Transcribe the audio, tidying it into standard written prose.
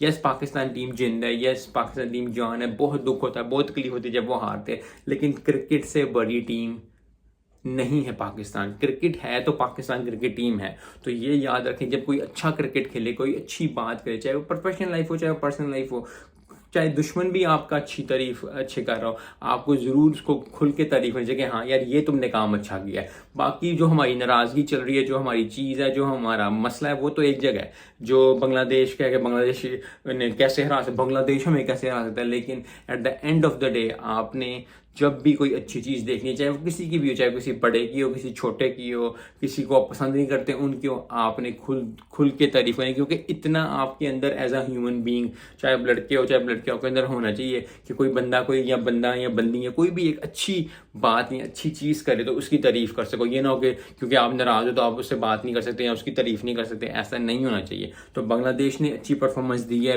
یس Pakistan team جند ہے، یس Pakistan team جان ہے، بہت دکھ ہوتا ہے، بہت تکلیف ہوتی ہے جب وہ ہارتے ہیں، لیکن کرکٹ سے بڑی ٹیم نہیں ہے پاکستان۔ کرکٹ ہے تو پاکستان کرکٹ ٹیم ہے، تو یہ یاد رکھیں جب کوئی اچھا کرکٹ کھیلے، کوئی اچھی بات کرے، چاہے وہ پروفیشنل لائف ہو چاہے وہ پرسنل لائف ہو، چاہے دشمن بھی آپ کا اچھے کر رہا ہو، آپ کو ضرور اس کو کھل کے تعریف کرنی چاہیے کہ ہاں یار یہ تم نے کام اچھا کیا ہے۔ باقی جو ہماری ناراضگی چل رہی ہے، جو ہماری چیز ہے، جو ہمارا مسئلہ ہے، وہ تو ایک جگہ ہے، جو بنگلہ دیش کا ہے کہ بنگلہ دیش نے کیسے ہرا سکتا، بنگلہ دیش ہمیں کیسے ہرا سکتا ہے، لیکن at the end of the day آپ نے جب بھی کوئی اچھی چیز دیکھنی ہے، چاہے وہ کسی کی بھی ہو، چاہے کسی بڑے کی ہو، کسی چھوٹے کی ہو، کسی کو آپ پسند نہیں کرتے ان کی ہو، آپ نے کھل کے تعریف کرنی، کیونکہ اتنا آپ کے اندر ایز اے ہیومن بینگ، چاہے آپ لڑکے ہو چاہے آپ لڑکے ہو، کے اندر ہونا چاہیے کہ کوئی بندہ یا بندی یا کوئی بھی ایک اچھی بات یا اچھی چیز کرے تو اس کی تعریف کر سکو۔ یہ نہ ہو کہ کیونکہ آپ ناراض ہو تو آپ اس سے بات نہیں کر سکتے یا اس کی تعریف نہیں کر سکتے، ایسا نہیں ہونا چاہیے۔ تو بنگلہ دیش نے اچھی پرفارمنس دی ہے۔